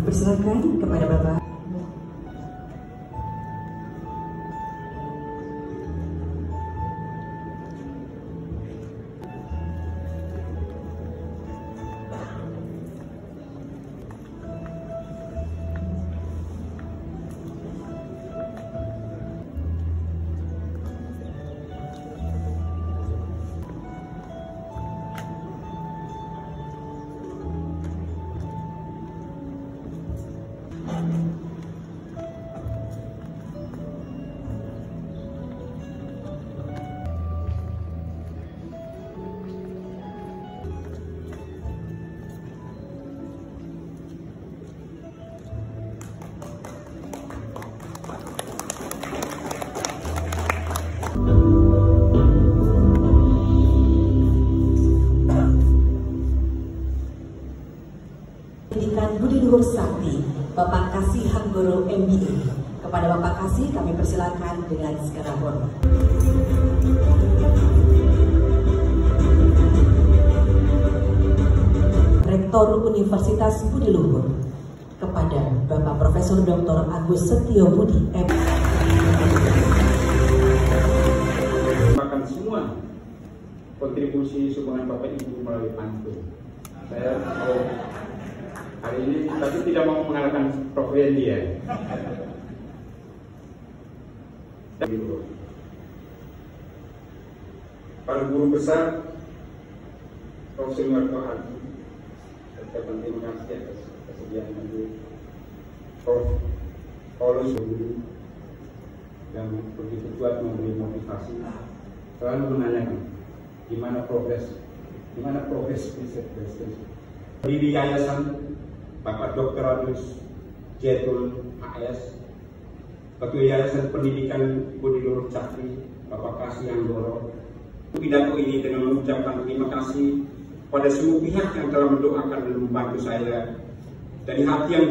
persilakan kepada Bapak. Pendidikan Budi Luhur Sakti, Bapak Kasih Hanggoro MBA. Kepada Bapak Kasih kami persilakan dengan segala hormat. Rektor Universitas Budi Luhur, kepada Bapak Profesor Dr. Agus Setio Budi MBA. Makan semua kontribusi sumbangan Bapak Ibu melalui pantun. Saya hari ini tapi tidak mau mengalahkan Prof. Yendi ya. Para guru besar, Prof. Sumarto Adi, saya terima kasih atas kesediaan hadir. Prof. Paulus Guru yang begitu kuat memberi motivasi, selalu menanyakan gimana progres riset dan seterusnya. Di yayasan Bapak Dr. Agus Jetul AS, Ketua Yayasan Pendidikan Budi Luhur Sakti Bapak Kasih Hanggoro. Pidato ini dengan mengucapkan terima kasih pada semua pihak yang telah mendoakan dan membantu saya dari hati yang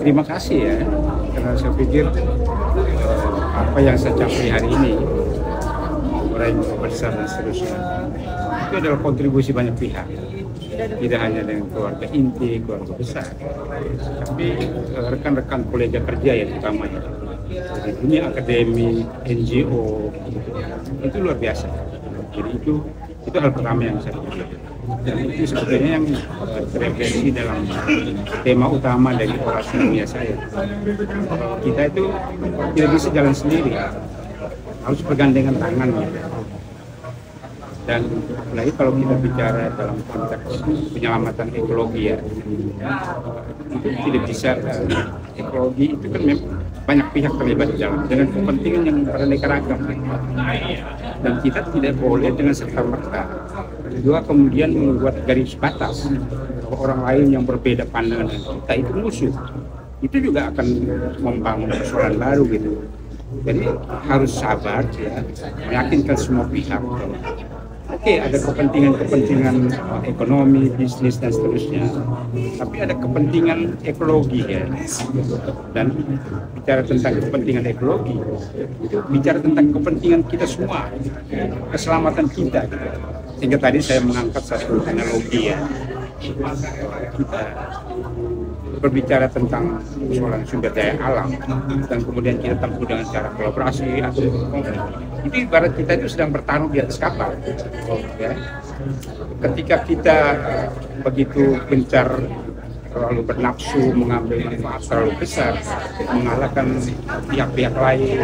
terima kasih ya, karena saya pikir apa yang saya capai hari ini, meraih besar dan seterusnya, itu adalah kontribusi banyak pihak, tidak hanya dengan keluarga inti, keluarga besar, tapi rekan-rekan kolega kerja ya utamanya, di dunia akademi, NGO, itu luar biasa. Jadi itu hal pertama yang saya pikir. Dan itu sebetulnya yang terefleksi dalam tema utama dari orasi dunia saya. Kita itu tidak bisa jalan sendiri, harus bergandengan tangan gitu. Dan apalagi kalau kita bicara dalam konteks penyelamatan ekologi ya, itu tidak bisa, ekologi itu kan banyak pihak terlibat di dalam dengan kepentingan yang beraneka ragam. Dan kita tidak boleh dengan serta-merta juga kemudian membuat garis batas bahwa orang lain yang berbeda pandangan dengan kita itu musuh. Itu juga akan membangun persoalan baru gitu. Jadi harus sabar ya, meyakinkan semua pihak. Oke, ada kepentingan ekonomi, bisnis dan seterusnya, tapi ada kepentingan ekologi ya. Dan bicara tentang kepentingan ekologi, itu bicara tentang kepentingan kita semua, keselamatan kita. Sehingga tadi saya mengangkat satu analogi ya. Kita berbicara tentang persoalan sumber daya alam dan kemudian kita tempuh dengan cara kolaborasi atau itu ibarat kita itu sedang bertarung di atas kapal ya. Ketika kita begitu gencar terlalu bernafsu mengambil manfaat terlalu besar mengalahkan pihak-pihak lain,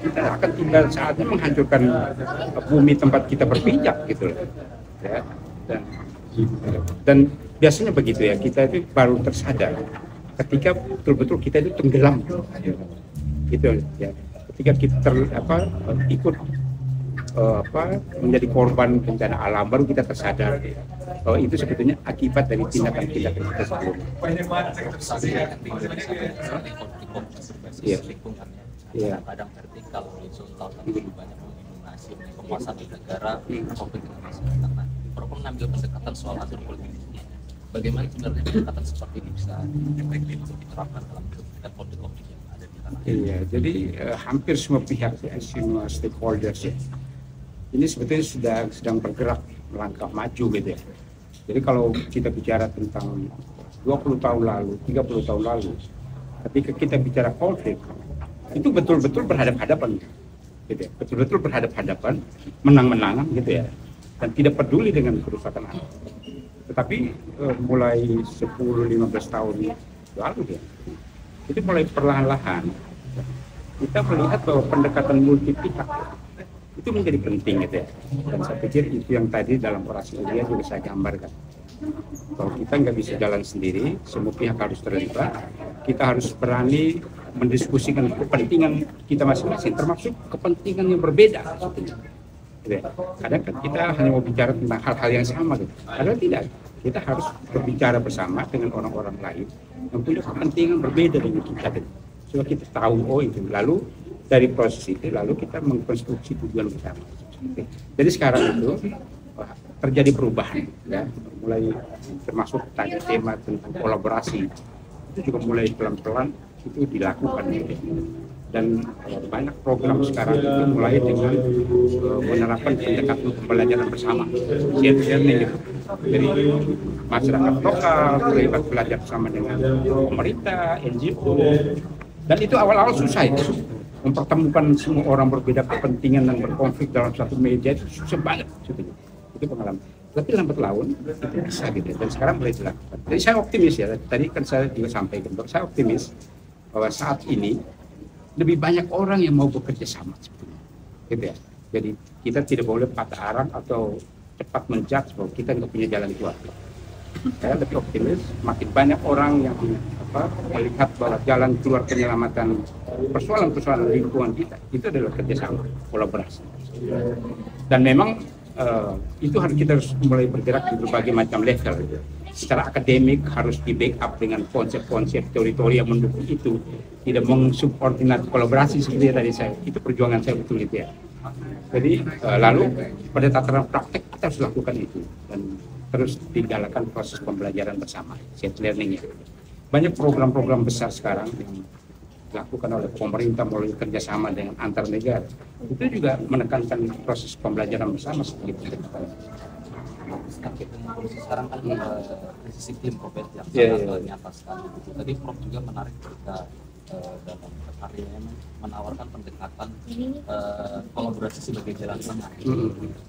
kita akan tinggal saatnya menghancurkan bumi tempat kita berpijak gitu loh ya. Dan Dan biasanya begitu ya, kita itu baru tersadar ketika betul-betul kita itu tenggelam, gitu ya. Ketika kita ikut menjadi korban bencana alam, baru kita tersadar bahwa itu sebetulnya akibat dari tindakan kita sebelumnya. Iya. Iya. Kadang vertikal, horizontal, tapi banyak mendominasi penguasa di negara, konflik dengan masyarakat. Nah, Prof mengambil pendekatan soal atur politik ini. Bagaimana sebenarnya pendekatan seperti ini bisa efektif untuk diterapkan dalam konflik-konflik yang ada di tanah air? Iya, jadi hampir semua pihak, semua stakeholders ya, ini sebetulnya sedang bergerak melangkah maju gitu ya. Jadi kalau kita bicara tentang 20 tahun lalu, 30 tahun lalu, ketika kita bicara konflik, itu betul-betul berhadapan-hadapan gitu ya. Betul-betul berhadapan-hadapan, menang-menangan gitu ya, dan tidak peduli dengan kerusakan alam. Tetapi mulai 10-15 tahun lalu ya, itu mulai perlahan-lahan kita melihat bahwa pendekatan multi pihak itu menjadi penting gitu ya. Dan saya pikir itu yang tadi dalam orasi Ulia juga saya gambarkan, bahwa kita nggak bisa jalan sendiri, semua pihak harus terlibat, kita harus berani mendiskusikan kepentingan kita masing-masing, termasuk kepentingan yang berbeda sebetulnya. Gitu ya. Kadang kan kita hanya mau bicara tentang hal-hal yang sama gitu. Padahal tidak, kita harus berbicara bersama dengan orang-orang lain yang punya kepentingan berbeda dengan kita gitu. Supaya kita tahu, oh itu, lalu dari proses itu lalu kita mengkonstruksi tujuan bersama. Jadi sekarang itu terjadi perubahan ya, mulai termasuk tadi tema tentang kolaborasi itu juga mulai pelan-pelan itu dilakukan gitu. Dan banyak program sekarang itu mulai dengan menerapkan pendekatan pembelajaran bersama, shared learning gitu. Jadi masyarakat lokal terlibat belajar bersama dengan pemerintah, NGO, dan itu awal-awal susah itu. Mempertemukan semua orang berbeda kepentingan dan berkonflik dalam satu meja itu susah banget sebetulnya. Itu pengalaman. Tapi lambat laun itu bisa gitu. Dan sekarang mulai dilakukan. Jadi saya optimis ya. Tadi kan saya juga sampaikan bahwa saya optimis bahwa saat ini lebih banyak orang yang mau bekerja sama sebetulnya. Gitu ya. Jadi kita tidak boleh patah arang atau cepat menjudge bahwa kita nggak punya jalan keluar. Saya lebih optimis, makin banyak orang yang melihat bahwa jalan keluar penyelamatan persoalan-persoalan lingkungan kita itu adalah kerjasama, kolaborasi. Dan memang itu kita harus mulai bergerak di berbagai macam level. Secara akademik harus di backup dengan konsep-konsep teori-teori yang mendukung itu, tidak mengsubordinat kolaborasi seperti tadi saya. Itu perjuangan saya betul itu ya. Jadi lalu pada tataran praktek kita harus lakukan itu dan terus digalakan proses pembelajaran bersama, shared learning ya. Banyak program-program besar sekarang yang dilakukan oleh pemerintah melalui kerjasama dengan antar negara. Itu juga menekankan proses pembelajaran bersama seperti itu. Terkait dengan kondisi sekarang kan krisis iklim COVID yang sangat nyata sekali. Tadi Prof juga menarik ketika dalam karyanya menawarkan pendekatan kolaborasi sebagai jalan tengah,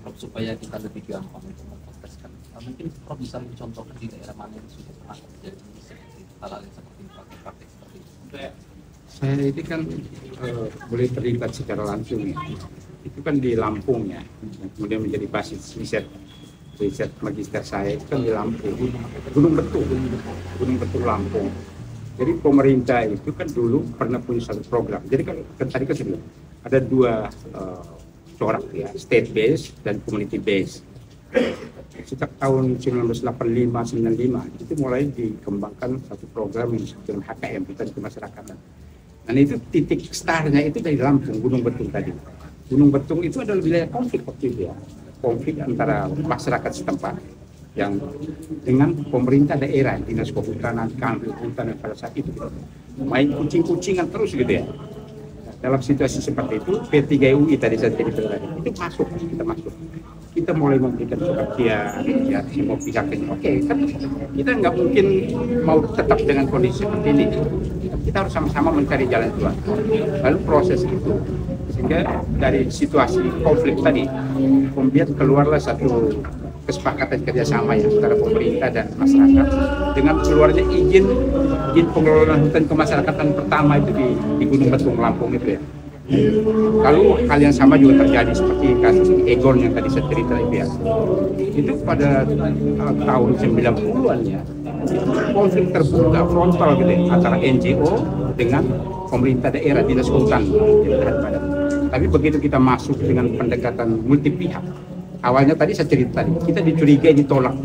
Prof, supaya kita lebih gampang untuk mengkontekskan. Mungkin Prof bisa mencontohkan di daerah mana yang sudah pernah terjadi hal-hal yang seperti praktik seperti itu. Saya ini kan boleh terlibat secara langsung ya. Itu kan di Lampung ya, kemudian menjadi basis riset magister saya itu kan di Lampung, Gunung Betung Lampung. Jadi pemerintah itu kan dulu pernah punya satu program. Jadi kalau tadi kan sebelum ada dua corak ya, state based dan community based. Sejak tahun 1985-95 itu mulai dikembangkan satu program yang disebut dengan HKM, hutan kemasyarakatan. Dan itu titik startnya itu dari Lampung, Gunung Betung tadi. Gunung Betung itu adalah wilayah konflik waktu itu ya, konflik antara masyarakat setempat yang dengan pemerintah daerah, dinas kehutanan, kanwil hutan pada saat itu gitu. Main kucing-kucingan terus gitu ya. Dalam situasi seperti itu, P3UI tadi saya cerita tadi itu kita masuk. Kita mulai memberikan perhatian ya semua pihak ini. Oke, kan kita nggak mungkin mau tetap dengan kondisi seperti ini. Kita harus sama-sama mencari jalan keluar. Lalu proses itu sehingga dari situasi konflik tadi kemudian keluarlah satu kesepakatan kerjasama ya antara pemerintah dan masyarakat dengan keluarnya izin pengelolaan hutan kemasyarakatan pertama itu di Gunung Betung Lampung itu ya. Kalau hal yang sama juga terjadi seperti kasus Egon yang tadi saya cerita itu pada tahun 90-an ya, konflik terbuka frontal gitu ya, antara NGO dengan pemerintah daerah, dinas hutan. Tapi begitu kita masuk dengan pendekatan multi pihak, awalnya tadi saya cerita tadi, kita dicurigai ditolak.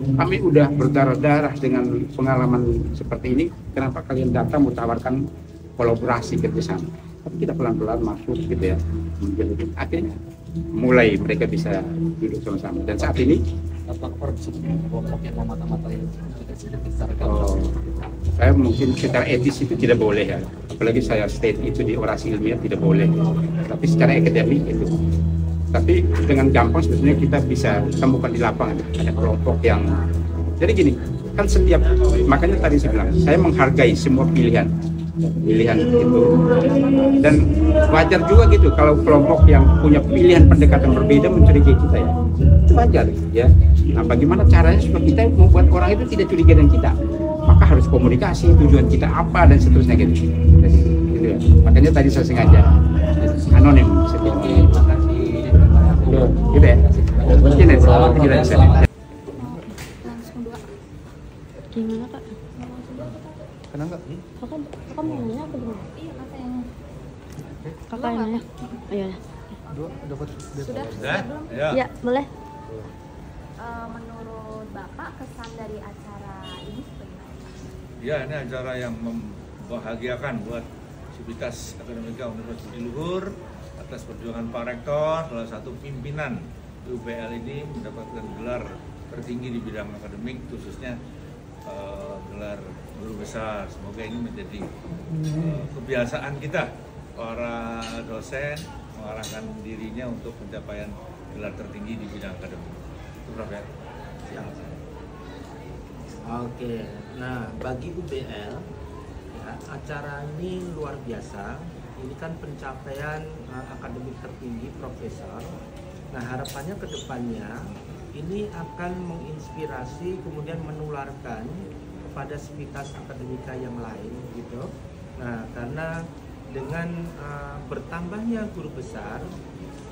Kami udah berdarah-darah dengan pengalaman seperti ini, kenapa kalian datang mentawarkan kolaborasi kerjasama? Tapi kita pelan-pelan masuk gitu ya, akhirnya mulai mereka bisa duduk sama-sama. Dan saat ini kelompok yang memata-matai saya mungkin secara etis itu tidak boleh ya, apalagi saya state itu di orasi ilmiah tidak boleh, tapi secara akademik itu. Tapi dengan gampang sebetulnya kita bisa temukan di lapangan ada kelompok yang, jadi gini kan setiap, makanya tadi saya bilang saya menghargai semua pilihan itu, dan wajar juga gitu kalau kelompok yang punya pilihan pendekatan berbeda mencurigai kita ya, itu wajar ya. Nah bagaimana caranya supaya kita membuat orang itu tidak curiga dengan kita, maka harus komunikasi tujuan kita apa dan seterusnya gitu. Jadi, gitu ya. Makanya tadi saya sengaja anonim seperti gitu ya. Mungkin ya, kira saya. Langsung 2. Gimana Kak? Kenapa? Kakak mau nanya apa gimana? Iya, kakak yang Kakak yang nanya? Ayo ya. Dapat sudah belum? Ya, boleh. Menurut Bapak kesan dari acara ini seperti apa? Ya, ini acara yang membahagiakan buat Sivitas Akademika Universitas Luhur atas perjuangan Pak Rektor, salah satu pimpinan UPL ini mendapatkan gelar tertinggi di bidang akademik, khususnya gelar guru besar. Semoga ini menjadi kebiasaan kita para dosen mengarahkan dirinya untuk pencapaian gelar tertinggi di bidang akademik. Itu Prof ya. Oke, nah bagi UBL ya, acara ini luar biasa. Ini kan pencapaian akademik tertinggi profesor. Nah harapannya ke depannya ini akan menginspirasi kemudian menularkan kepada sivitas akademika yang lain gitu. Nah karena dengan bertambahnya guru besar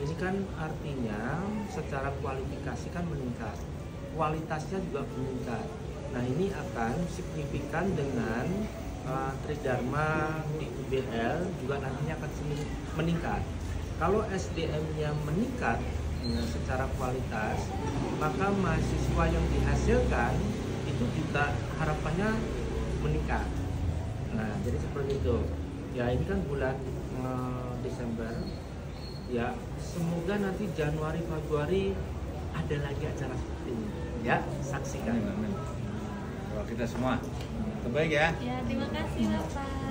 ini kan artinya secara kualifikasi kan meningkat, kualitasnya juga meningkat. Nah ini akan signifikan dengan Tridharma di UBL juga nantinya akan meningkat. Kalau SDM-nya meningkat secara kualitas, maka mahasiswa yang dihasilkan itu juga harapannya meningkat. Nah jadi seperti itu. Ya ini kan bulan Desember. Ya semoga nanti Januari Februari ada lagi acara seperti ini. Ya saksikan. Amin. Doa kita semua terbaik ya. Ya, terima kasih Bapak.